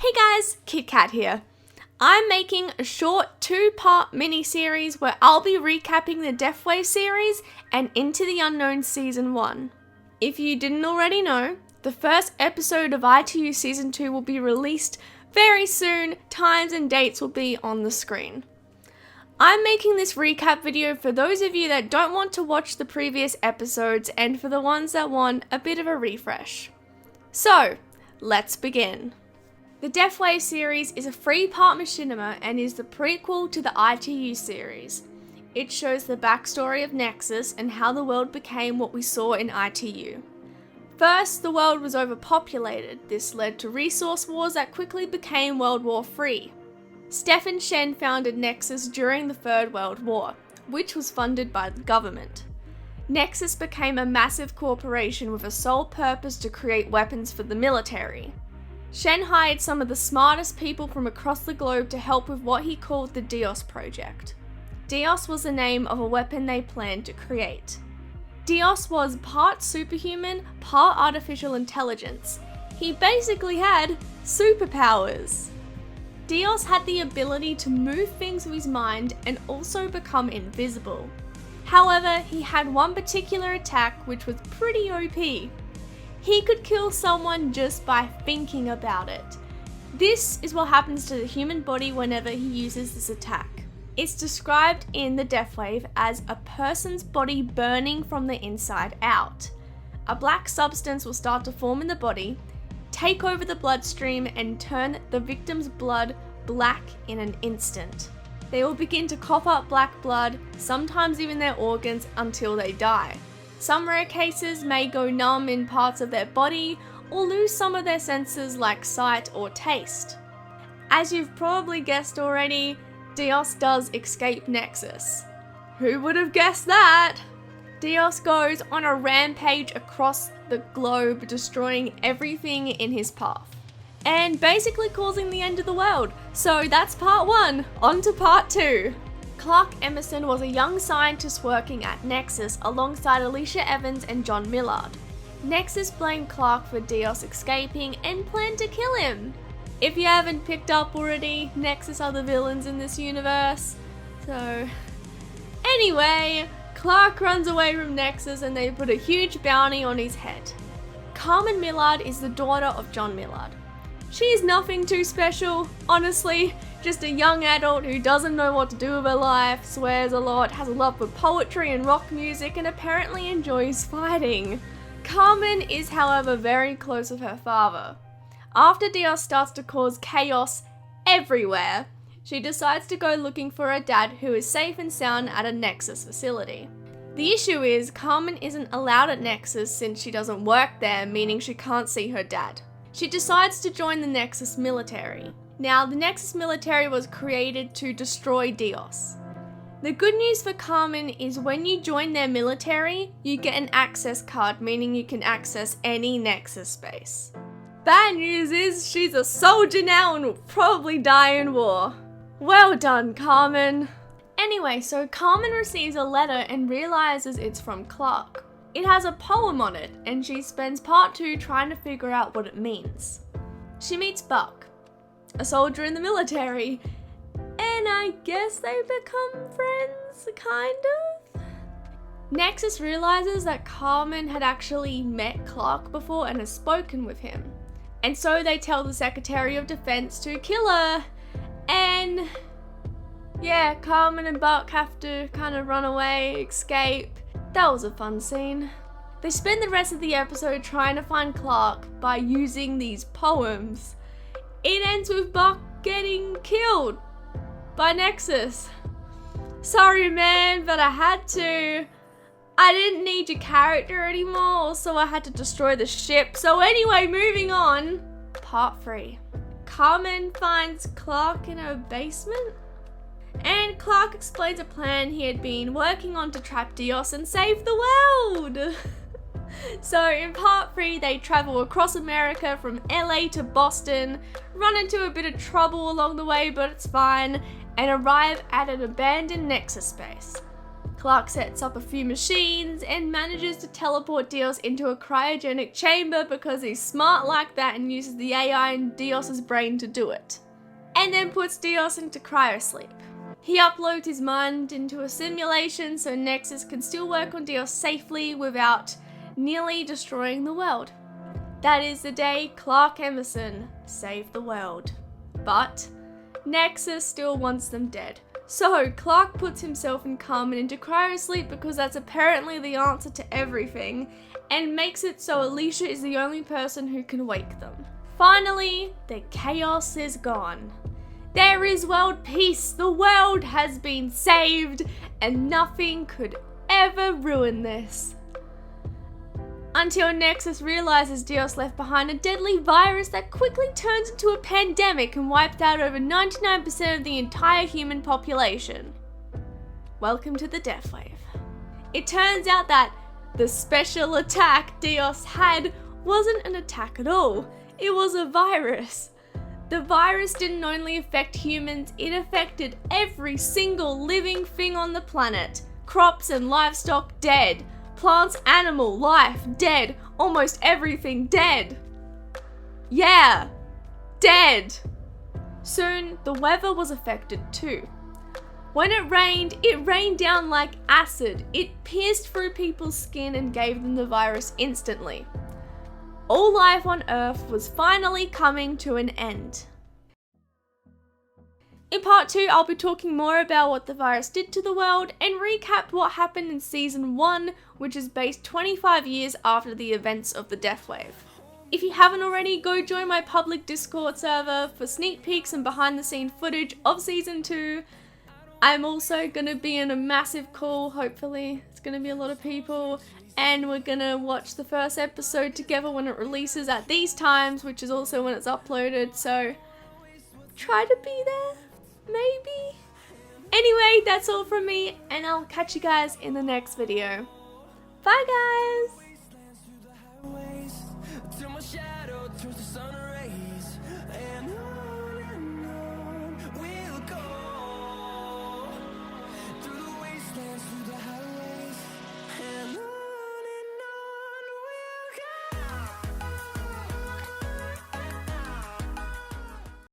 Hey guys, Kit Kat here. I'm making a short 2-part mini-series where I'll be recapping the Deathwave Series and Into the Unknown Season 1. If you didn't already know, the first episode of ITU Season 2 will be released very soon. Times and dates will be on the screen. I'm making this recap video for those of you that don't want to watch the previous episodes and for the ones that want a bit of a refresh. So, let's begin. The Deathwave series is a 3-part machinima and is the prequel to the ITU series. It shows the backstory of Nexus and how the world became what we saw in ITU. First, the world was overpopulated. This led to resource wars that quickly became World War III. Steph and Shen founded Nexus during the Third World War, which was funded by the government. Nexus became a massive corporation with a sole purpose to create weapons for the military. Shen hired some of the smartest people from across the globe to help with what he called the Dios project. Dios was the name of a weapon they planned to create. Dios was part superhuman, part artificial intelligence. He basically had superpowers. Dios had the ability to move things with his mind and also become invisible. However, he had one particular attack which was pretty OP. He could kill someone just by thinking about it. This is what happens to the human body whenever he uses this attack. It's described in the Deathwave as a person's body burning from the inside out. A black substance will start to form in the body, take over the bloodstream and turn the victim's blood black in an instant. They will begin to cough up black blood, sometimes even their organs, until they die. Some rare cases may go numb in parts of their body or lose some of their senses like sight or taste. As you've probably guessed already, Dios does escape Nexus. Who would have guessed that? Dios goes on a rampage across the globe, destroying everything in his path and basically causing the end of the world. So that's part 1, on to part 2. Clark Emerson was a young scientist working at Nexus alongside Alicia Evans and John Millard. Nexus blamed Clark for Dios escaping and planned to kill him. If you haven't picked up already, Nexus are the villains in this universe. So, anyway, Clark runs away from Nexus and they put a huge bounty on his head. Carmen Millard is the daughter of John Millard. She is nothing too special, honestly. Just a young adult who doesn't know what to do with her life, swears a lot, has a love for poetry and rock music, and apparently enjoys fighting. Carmen is, however, very close with her father. After Dios starts to cause chaos everywhere, she decides to go looking for her dad, who is safe and sound at a Nexus facility. The issue is, Carmen isn't allowed at Nexus since she doesn't work there, meaning she can't see her dad. She decides to join the Nexus military. Now, the Nexus military was created to destroy Dios. The good news for Carmen is when you join their military, you get an access card, meaning you can access any Nexus space. Bad news is she's a soldier now and will probably die in war. Well done, Carmen. Anyway, so Carmen receives a letter and realizes it's from Clark. It has a poem on it, and she spends part 2 trying to figure out what it means. She meets Buck, a soldier in the military, and I guess they become friends, kind of? Nexus realizes that Carmen had actually met Clark before and has spoken with him, and so they tell the Secretary of Defense to kill her, and yeah, Carmen and Buck have to kind of run away, escape. That was a fun scene. They spend the rest of the episode trying to find Clark by using these poems. It ends with Buck getting killed by Nexus. Sorry man, but I had to. I didn't need your character anymore, so I had to destroy the ship. So anyway, moving on. Part 3. Carmen finds Clark in her basement, and Clark explains a plan he had been working on to trap Dios and save the world. So in part 3, they travel across America from LA to Boston, run into a bit of trouble along the way, but it's fine, and arrive at an abandoned Nexus space. Clark sets up a few machines and manages to teleport Dios into a cryogenic chamber because he's smart like that and uses the AI in Dios's brain to do it. And then puts Dios into cryosleep. He uploads his mind into a simulation so Nexus can still work on Dios safely without nearly destroying the world. That is the day Clark Emerson saved the world. But Nexus still wants them dead. So Clark puts himself and Carmen into cryosleep because that's apparently the answer to everything, and makes it so Alicia is the only person who can wake them. Finally, the chaos is gone. There is world peace, the world has been saved, and nothing could ever ruin this. Until Nexus realizes Dios left behind a deadly virus that quickly turns into a pandemic and wiped out over 99% of the entire human population. Welcome to the Deathwave. It turns out that the special attack Dios had wasn't an attack at all. It was a virus. The virus didn't only affect humans, it affected every single living thing on the planet. Crops and livestock dead. Plants, animal, life, dead. Almost everything dead. Yeah, dead. Soon, the weather was affected too. When it rained down like acid. It pierced through people's skin and gave them the virus instantly. All life on Earth was finally coming to an end. In part 2, I'll be talking more about what the virus did to the world and recap what happened in season 1, which is based 25 years after the events of the Deathwave. If you haven't already, go join my public Discord server for sneak peeks and behind the scene footage of season 2. I'm also gonna be in a massive call, hopefully. It's gonna be a lot of people, and we're gonna watch the first episode together when it releases at these times, which is also when it's uploaded, so try to be there. Maybe. Anyway, that's all from me, and I'll catch you guys in the next video. Bye guys!